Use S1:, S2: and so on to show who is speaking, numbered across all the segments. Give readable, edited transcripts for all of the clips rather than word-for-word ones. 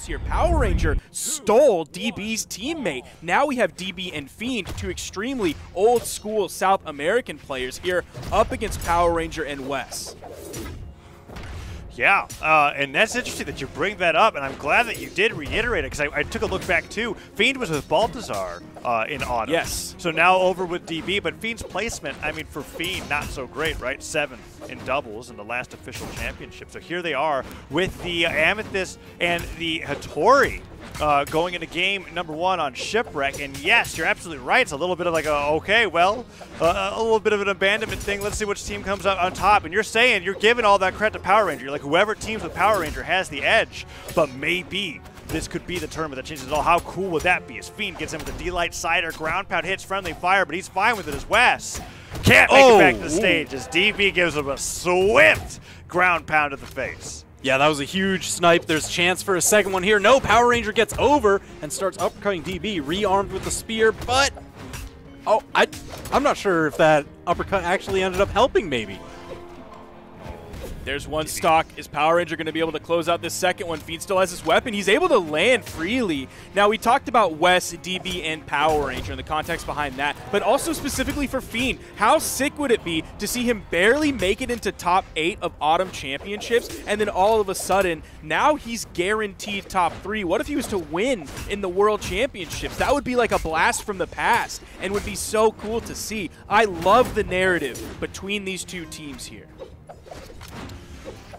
S1: traps here. Power Ranger stole DB's teammate. Now we have DB and Fiend, two extremely old school South American players here up against Power Ranger and Wes.
S2: Yeah, and that's interesting that you bring that up, and I'm glad that you did reiterate it, because I took a look back too. Fiend was with Baltazar in autumn.
S1: Yes.
S2: So now over with DB, but Fiend's placement, I mean, for Fiend, not so great, right? 7th in doubles in the last official championship. So here they are with the Amethyst and the Hattori going into game number 1 on Shipwreck. And yes, you're absolutely right. It's a little bit of like a, okay, well, a little bit of an abandonment thing. Let's see which team comes out on top. And you're saying, you're giving all that credit to Power Ranger. You're like, whoever teams with Power Ranger has the edge. But maybe this could be the tournament that changes it all. How cool would that be? As Fiend gets him with the D-Light Cider, ground pound hits friendly fire, but he's fine with it as Wes can't make it back to the stage as DB gives him a swift ground pound to the face.
S3: Yeah, that was a huge snipe. There's a chance for a second one here. No, Power Ranger gets over and starts uppercutting DB, rearmed with the spear, but oh, I'm not sure if that uppercut actually ended up helping maybe.
S1: There's one stock. Is Power Ranger going to be able to close out this second one? Fiend still has his weapon. He's able to land freely. Now, we talked about Wes, DB, and Power Ranger and the context behind that, but also specifically for Fiend. How sick would it be to see him barely make it into top 8 of Autumn Championships, and then all of a sudden, now he's guaranteed top 3. What if he was to win in the World Championships? That would be like a blast from the past and would be so cool to see. I love the narrative between these two teams here.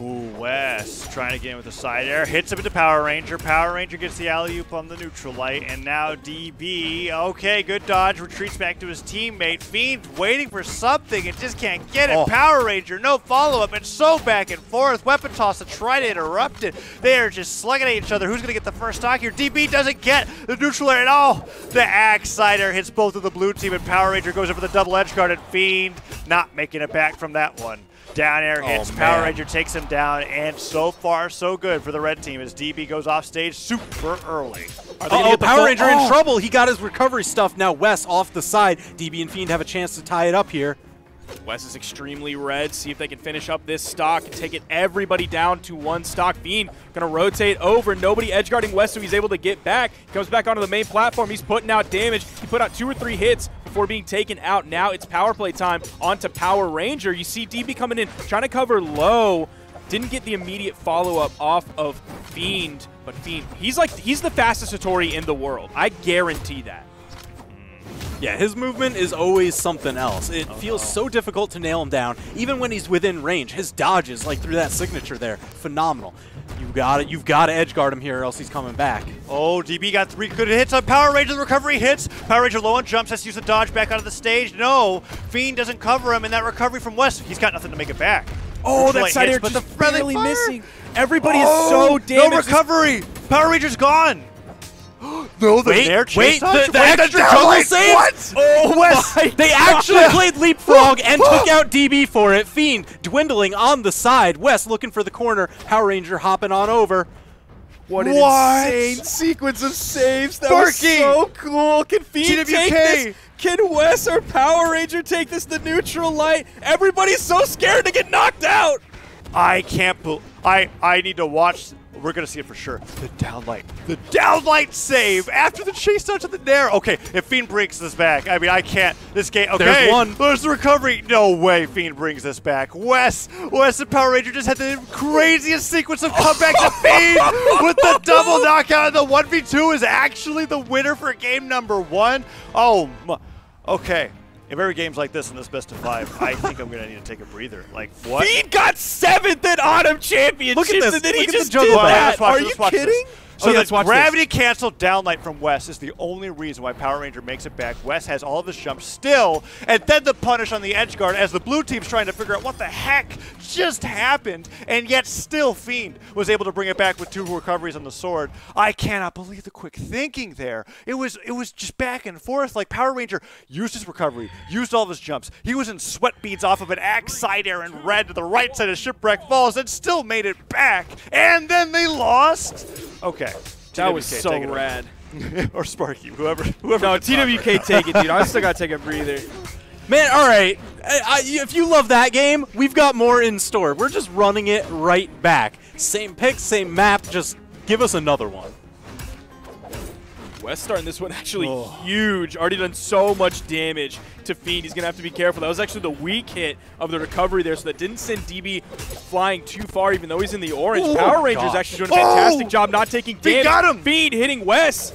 S2: Ooh, Wes trying to get in with the side air, hits him into Power Ranger. Power Ranger gets the alley-oop on the neutral light, and now DB, okay, good dodge, retreats back to his teammate. Fiend waiting for something and just can't get it. Power Ranger, no follow-up. It's so back and forth. Weapon toss to try to interrupt it. They are just slugging at each other. Who's going to get the first stock here? DB doesn't get the neutral air at all. The axe side air hits both of the blue team, and Power Ranger goes in for the double edge guard, and Fiend not making it back from that one. Down air hits, Power Ranger takes him down, and so far so good for the red team as DB goes off stage super early.
S3: Power Ranger in trouble. He got his recovery stuff. Now Wes off the side. DB and Fiend have a chance to tie it up here.
S1: Wes is extremely red. See if they can finish up this stock and take it everybody down to one stock. Fiend gonna rotate over. Nobody edge guarding Wes, so he's able to get back. He comes back onto the main platform. He's putting out damage. He put out 2 or 3 hits before being taken out. Now it's power play time onto Power Ranger. You see DB coming in, trying to cover low. Didn't get the immediate follow-up off of Fiend, but Fiend, he's the fastest Hattori in the world. I guarantee that.
S3: Yeah, his movement is always something else. It feels so difficult to nail him down, even when he's within range. His dodges, like through that signature there, phenomenal. You've got to edge guard him here, or else he's coming back.
S2: Oh, DB got 3 good hits on Power Ranger. The recovery hits. Power Ranger low on jumps, has to use the dodge back onto the stage. No, Fiend doesn't cover him, and that recovery from Wes, he's got nothing to make it back.
S1: Oh, that side air just barely missing. Everybody is so damaged.
S2: No recovery. Power Ranger's gone. No, the air chase
S3: the extra jungle save?
S2: What?
S3: Oh, Wes! They actually played Leapfrog and took out DB for it. Fiend dwindling on the side. Wes looking for the corner. Power Ranger hopping on over.
S1: What an insane sequence of saves. That was so cool. Can Fiend take this? Can Wes or Power Ranger take this to neutral light? Everybody's so scared to get knocked out.
S2: I can't believe. I need to watch. We're going to see it for sure. The downlight. The downlight save after the chase down to the Nair. Okay, if Fiend brings this back, I mean, I can't. This game. Okay,
S3: there's one.
S2: There's the recovery. No way Fiend brings this back. Wes and Power Ranger just had the craziest sequence of comeback to Fiend with the double knockout. And the 1v2 is actually the winner for game number 1. Oh, okay. If every game's like this in this best of 5, I think I'm going to need to take a breather. Like, what?
S1: Fiend got 7th at Autumn Championships,
S3: look at this.
S1: and then he just
S3: did
S1: that. Are you kidding?
S2: So the gravity canceled downlight from Wes is the only reason why Power Ranger makes it back. Wes has all of his jumps still, and then the punish on the edge guard as the blue team's trying to figure out what the heck just happened, and yet still Fiend was able to bring it back with 2 recoveries on the sword. I cannot believe the quick thinking there. It was just back and forth. Like Power Ranger used his recovery, used all of his jumps. He was in sweat beads off of an axe side air and red to the right side of Shipwreck Falls and still made it back, and then they lost. Okay.
S1: That was so rad.
S2: Or Sparky, whoever.
S1: No, TWK take it, dude. I still got to take a breather.
S3: Man, all right. If you love that game, we've got more in store. We're just running it right back. Same pick, same map, just Give us another one.
S1: West starting this one actually huge. Already done so much damage to Fiend. He's going to have to be careful. That was actually the weak hit of the recovery there, so that didn't send DB flying too far, even though he's in the orange. Power Rangers actually doing a fantastic job not taking damage.
S2: We got him!
S1: Fiend hitting West.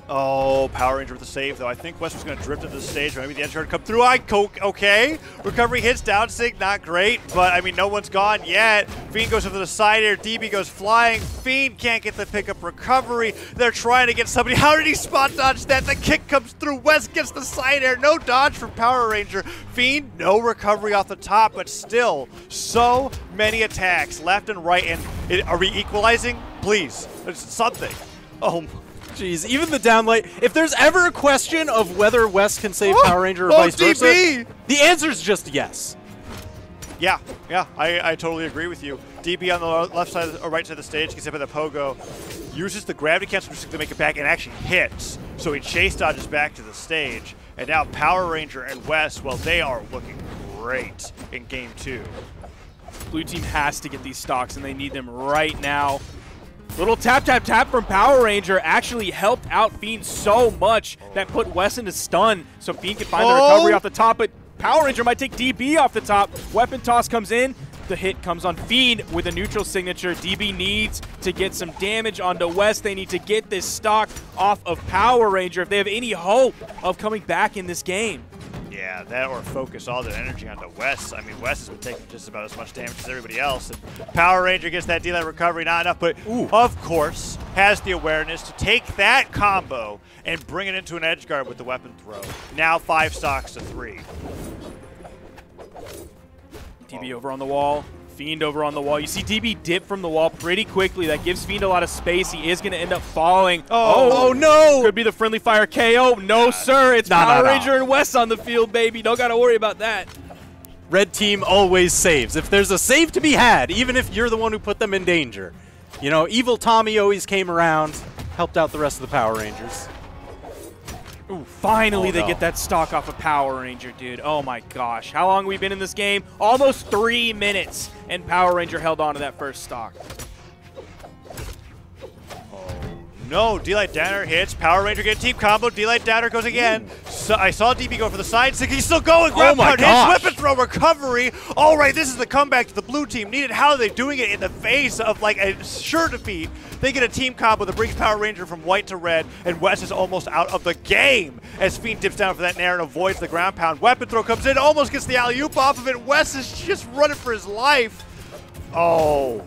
S2: Oh, Power Ranger with the save, though. I think West was going to drift into the stage. Maybe the edge guard come through. Okay. Recovery hits, down sig, not great. But, I mean, no one's gone yet. Fiend goes over the side air. DB goes flying. Fiend can't get the pickup recovery. They're trying to get somebody. How did he spot dodge that? The kick comes through. West gets the side air. No dodge from Power Ranger. Fiend, no recovery off the top, but still so many attacks left and right. And are we equalizing? Please. There's something. Oh,
S3: Jeez, even the down light. If there's ever a question of whether West can save Power Ranger or vice versa, the answer is just yes.
S2: Yeah, I totally agree with you. DB on the left side or right side of the stage gets hit by the pogo, uses the gravity cancel to make it back, and actually hits. So he chase dodges back to the stage. And now Power Ranger and West, well, they are looking great in game 2.
S1: Blue team has to get these stocks, and they need them right now. Little tap, tap, tap from Power Ranger actually helped out Fiend so much that put West into stun, so Fiend can find the recovery off the top, but Power Ranger might take DB off the top. Weapon toss comes in. The hit comes on Fiend with a neutral signature. DB needs to get some damage onto West. They need to get this stock off of Power Ranger if they have any hope of coming back in this game.
S2: Yeah, that or focus all their energy onto West. I mean, West has been taking just about as much damage as everybody else. And Power Ranger gets that delay recovery, not enough, but of course has the awareness to take that combo and bring it into an edge guard with the weapon throw. Now 5 stocks to 3.
S1: DB over on the wall. Fiend over on the wall. You see DB dip from the wall pretty quickly. That gives Fiend a lot of space. He is going to end up falling.
S3: Oh, no!
S1: Could be the friendly fire KO. No, sir. It's Power Ranger and West on the field, baby. Don't got to worry about that.
S3: Red team always saves. If there's a save to be had, even if you're the one who put them in danger. You know, Evil Tommy always came around, helped out the rest of the Power Rangers.
S1: Ooh, finally they get that stock off of Power Ranger, dude. Oh my gosh. How long have we been in this game? Almost 3 minutes, and Power Ranger held on to that first stock.
S2: No, D-Light Downer hits. Power Ranger get team combo. D-Light Downer goes again. So I saw DB go for the side stick. He's still going. Grab pound hits. Weapon throw recovery. All right, this is the comeback that the blue team needed. How are they doing it in the face of like a sure defeat? They get a team combo that brings Power Ranger from white to red, and West is almost out of the game as Fiend dips down for that nair and avoids the ground pound. Weapon throw comes in, almost gets the alley-oop off of it. West is just running for his life. Oh.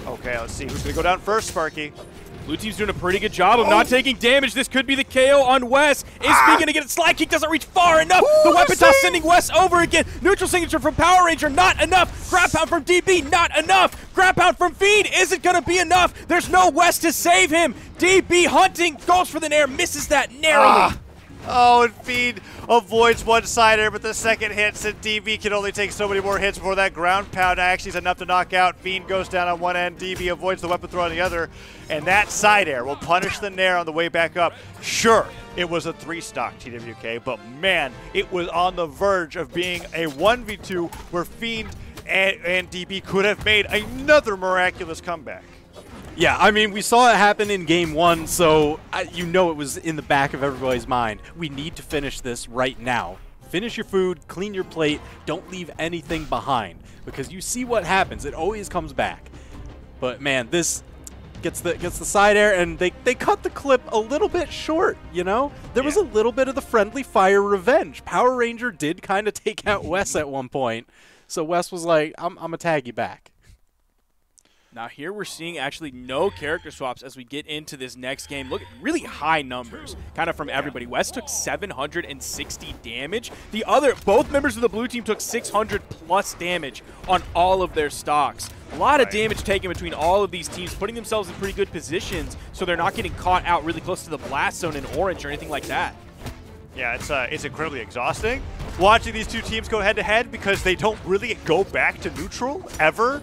S2: Okay, let's see. Who's going to go down first, Sparky?
S1: Blue team's doing a pretty good job of not taking damage. This could be the KO on West. Is Fiend going to get it? Slide kick doesn't reach far enough. The weapon toss sending West over again. Neutral signature from Power Ranger, not enough. Grab pound from DB, not enough. Grab pound from Fiend isn't going to be enough. There's no West to save him. DB hunting, goes for the nair, misses that narrowly.
S2: Oh, and Fiend avoids one-sider, but the second hits, and DB can only take so many more hits before that ground pound actually is enough to knock out. Fiend goes down on one end, DB avoids the weapon throw on the other, and that side air will punish the nair on the way back up. Sure, it was a 3-stock TWK, but man, it was on the verge of being a 1v2 where Fiend and DB could have made another miraculous comeback.
S3: Yeah, I mean, we saw it happen in game 1, so you know it was in the back of everybody's mind. We need to finish this right now. Finish your food, clean your plate, don't leave anything behind, because you see what happens. It always comes back. But man, this gets the side air, and they cut the clip a little bit short, you know? There was a little bit of the friendly fire revenge. Power Ranger did kind of take out Wes at one point, so Wes was like, I'm gonna tag you back.
S1: Now here we're seeing actually no character swaps as we get into this next game. Look at really high numbers kind of from everybody. West took 760 damage. Both members of the blue team took 600 plus damage on all of their stocks. A lot of damage taken between all of these teams, putting themselves in pretty good positions so they're not getting caught out really close to the blast zone in orange or anything like that.
S2: Yeah, it's incredibly exhausting watching these two teams go head-to-head because they don't really go back to neutral ever.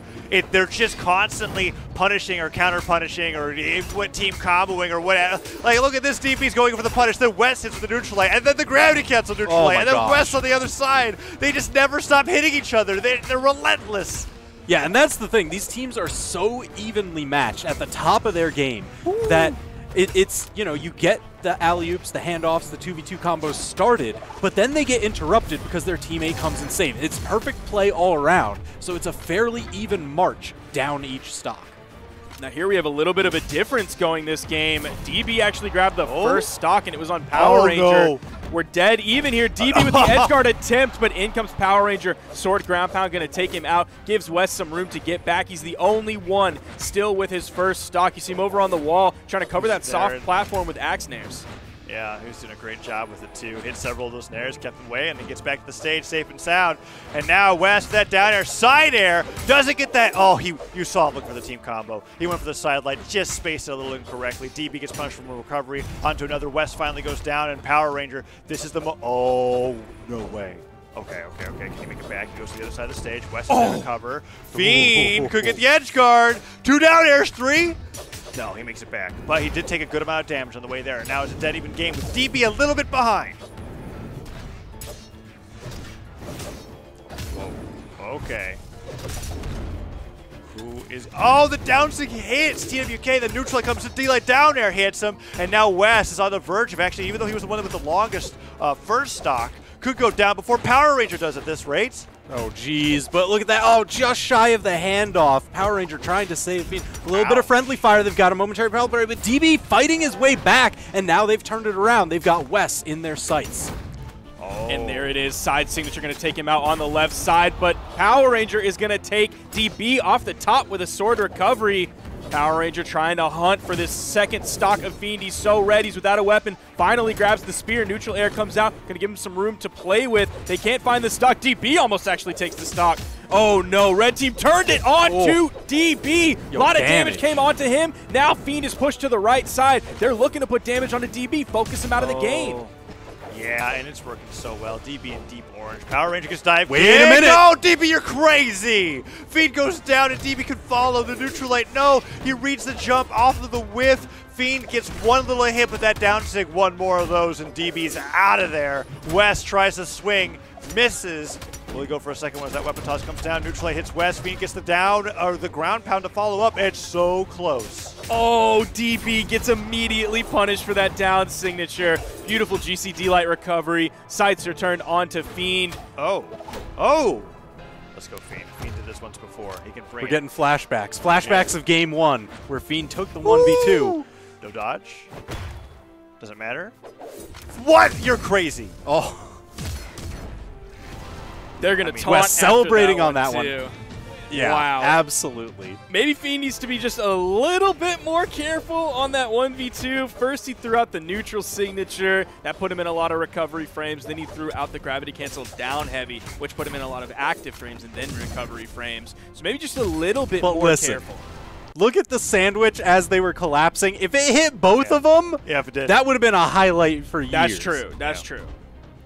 S2: They're just constantly punishing or counter-punishing or what team comboing or whatever. Like, look at this, DB's going for the punish, then West hits with the neutral light, and then the gravity cancel neutral light, and then West on the other side. They just never stop hitting each other. They're relentless.
S3: Yeah, and that's the thing. These teams are so evenly matched at the top of their game that it's, you know, you get the alley-oops, the handoffs, the 2v2 combos started, but then they get interrupted because their teammate comes and saves. It's perfect play all around, so it's a fairly even march down each stock.
S1: Now here we have a little bit of a difference going this game. DB actually grabbed the first stock, and it was on Power Ranger.
S2: No.
S1: We're dead even here. DB with the edge guard attempt, but in comes Power Ranger. Sword ground pound going to take him out. Gives West some room to get back. He's the only one still with his first stock. You see him over on the wall trying to cover that soft platform with axe nares.
S2: Yeah, he's doing a great job with it too. Hit several of those nares, kept him away, and he gets back to the stage safe and sound. And now West, that down air, side air, doesn't get that. Oh, you saw him look for the team combo. He went for the side light, just spaced it a little incorrectly. DB gets punished from a recovery onto another. West finally goes down, and Power Ranger, this is the oh, no way. Okay. Can he make it back? He goes to the other side of the stage. West is going to cover. Fiend could get the edge guard. 2 down airs, 3. No, he makes it back. But he did take a good amount of damage on the way there. And now it's a dead even game with DB a little bit behind. Whoa. Okay. Who is... Oh, the down stick hits TWK. The neutral comes to D-Light down air, hits him. And now West is on the verge of actually, even though he was the one with the longest first stock, could go down before Power Ranger does at this rate.
S3: Oh, geez. But look at that. Oh, just shy of the handoff. Power Ranger trying to save Fiend. A little bit of friendly fire. They've got a momentary problem, but DB fighting his way back, and now they've turned it around. They've got Wes in their sights.
S2: Oh.
S1: And there it is. Side signature going to take him out on the left side, but Power Ranger is going to take DB off the top with a sword recovery. Power Ranger trying to hunt for this second stock of Fiend. He's so red. He's without a weapon. Finally grabs the spear. Neutral air comes out. Going to give him some room to play with. They can't find the stock. DB almost actually takes the stock. Oh, no. Red team turned it on to DB. A lot of damage came onto him. Now Fiend is pushed to the right side. They're looking to put damage onto DB, focus him out of the game.
S2: Yeah, and it's working so well. DB in deep orange. Power Ranger gets dived.
S3: Wait a minute.
S2: No, DB, you're crazy. Fiend goes down, and DB can follow the neutral light. No, he reads the jump off of the whiff. Fiend gets one little hit with that down stick. One more of those, and DB's out of there. West tries to swing, misses. Will he go for a second one as that weapon toss comes down? Neutral light hits West. Fiend gets the down, or the ground pound to follow up. It's so close.
S1: Oh, DB gets immediately punished for that down signature. Beautiful GCD light recovery. Sights are turned onto Fiend.
S2: Oh. Let's go Fiend. Fiend did this once before. He can bring
S3: We're getting flashbacks. Flashbacks of game 1, where Fiend took the 1v2.
S2: No dodge. Doesn't matter. What? You're crazy.
S3: Oh.
S1: They're going to taunt
S3: West celebrating on that
S1: one.
S3: one. Yeah,
S1: wow.
S3: Absolutely.
S1: Maybe Fiend needs to be just a little bit more careful on that 1v2. First, he threw out the neutral signature. That put him in a lot of recovery frames. Then he threw out the gravity cancel down heavy, which put him in a lot of active frames and then recovery frames. So maybe just a little bit more careful.
S3: Look at the sandwich as they were collapsing. If it hit both of them,
S2: if it did,
S3: that would have been a highlight for years.
S1: That's true. That's true.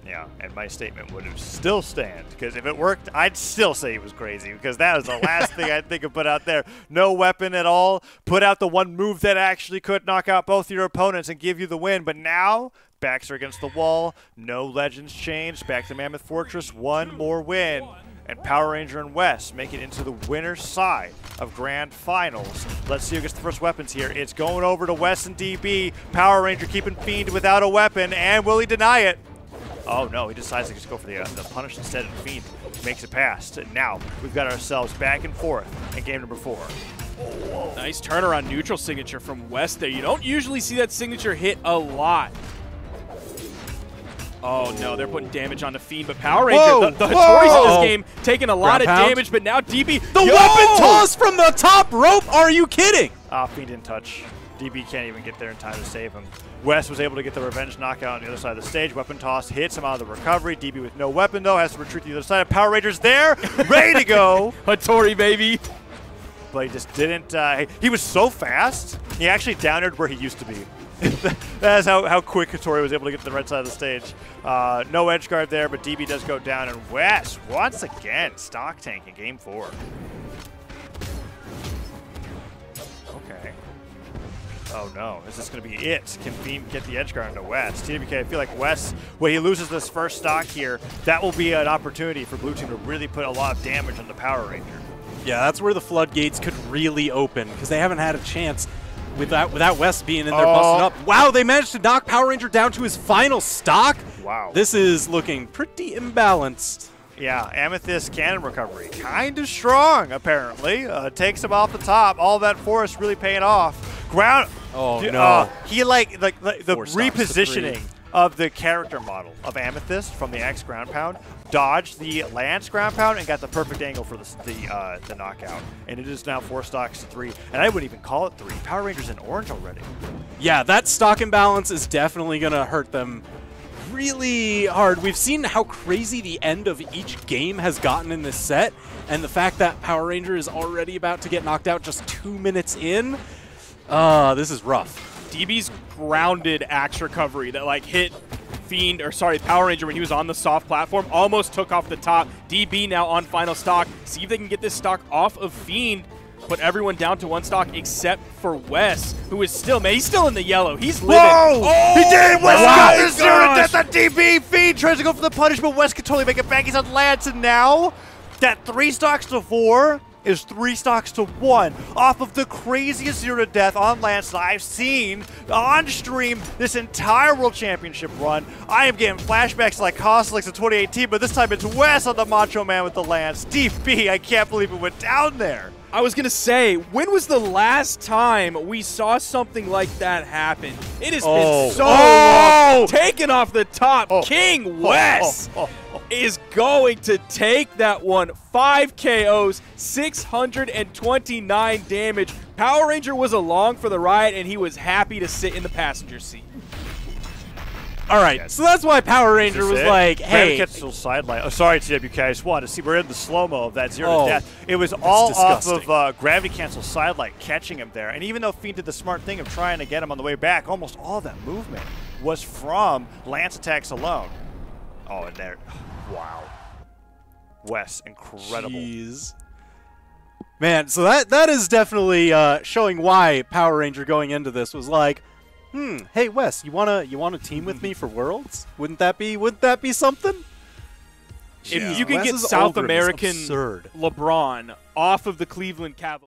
S2: Yeah, and my statement would have still stand, because if it worked, I'd still say he was crazy, because that was the last thing I think of put out there. No weapon at all. Put out the one move that actually could knock out both your opponents and give you the win, but now backs are against the wall. No legends changed. Back to Mammoth Fortress. One more win. And Power Ranger and West make it into the winner's side of Grand Finals. Let's see who gets the first weapons here. It's going over to West and DB. Power Ranger keeping Fiend without a weapon, and will he deny it? Oh no, he decides to just go for the punish instead, and Fiend makes it past. And now we've got ourselves back and forth in game number 4.
S1: Nice turnaround neutral signature from West there. You don't usually see that signature hit a lot. Oh no, they're putting damage on the Fiend, but Power Ranger, the Hattori's in this game, taking a lot of damage, but now DB...
S3: The weapon toss from the top rope, are you kidding?
S2: Fiend didn't touch. DB can't even get there in time to save him. West was able to get the revenge knockout on the other side of the stage. Weapon toss hits him out of the recovery. DB with no weapon, though, has to retreat to the other side. Power Ranger's there, ready to go.
S1: Hattori, baby.
S2: But he just didn't. He was so fast, he actually down-aired where he used to be. That is how quick Hattori was able to get to the right side of the stage. No edge guard there, but DB does go down. And West, once again, stock tank in game 4. Okay. Oh no, is this going to be it? Can Fiend get the edge guard into West? TWK, I feel like West, when he loses this first stock here, that will be an opportunity for Blue Team to really put a lot of damage on the Power Ranger.
S3: Yeah, that's where the floodgates could really open, because they haven't had a chance without Wes being in there busting up. Wow, they managed to knock Power Ranger down to his final stock.
S2: Wow.
S3: This is looking pretty imbalanced.
S2: Yeah, Amethyst cannon recovery. Kind of strong, apparently. Takes him off the top. All that force really paying off. Ground.
S3: Oh, no.
S2: He like the
S3: repositioning
S2: repositioning of the character model of Amethyst from the X ground pound, dodged the Lance ground pound, and got the perfect angle for the knockout. And it is now 4 stocks to 3. And I wouldn't even call it 3. Power Rangers in orange already.
S3: Yeah, that stock imbalance is definitely going to hurt them really hard. We've seen how crazy the end of each game has gotten in this set, and the fact that Power Ranger is already about to get knocked out just 2 minutes in, this is rough.
S1: DB's grounded axe recovery that like hit Fiend, or sorry, Power Ranger when he was on the soft platform, almost took off the top. DB now on final stock. See if they can get this stock off of Fiend. Put everyone down to 1 stock except for Wes, who is still, man, he's still in the yellow. He's living.
S2: Whoa!
S1: Oh,
S2: he did! Wes got the 0 to
S1: gosh.
S2: death on DB! Fiend tries to go for the punish, but Wes can totally make it back. He's on Lance, and now that 3 stocks to 4 is 3 stocks to 1 off of the craziest 0 to death on Lance that I've seen on stream this entire World Championship run. I am getting flashbacks like Costelix in 2018, but this time it's Wes on the Macho Man with the Lance. DB, I can't believe it went down there.
S1: I was going to say, when was the last time we saw something like that happen? It has been so long. Taken off the top, King Wes is going to take that one. 5 KOs, 629 damage. Power Ranger was along for the ride, and he was happy to sit in the passenger seat.
S3: All right, so that's why Power Ranger was like, hey.
S2: Still sideline. Oh, sorry, TWK. I just wanted to see. We're in the slow-mo of that 0 to death. It was all off of gravity cancel sidelight catching him there. And even though Fiend did the smart thing of trying to get him on the way back, almost all that movement was from Lance attacks alone. Oh, and there. Wow. Wes, incredible.
S3: Jeez. Man, so that is definitely showing why Power Ranger going into this was like, hey Wes, you wanna team with me for Worlds? Wouldn't that be something?
S1: If you can get South American LeBron off of the Cleveland Cavaliers.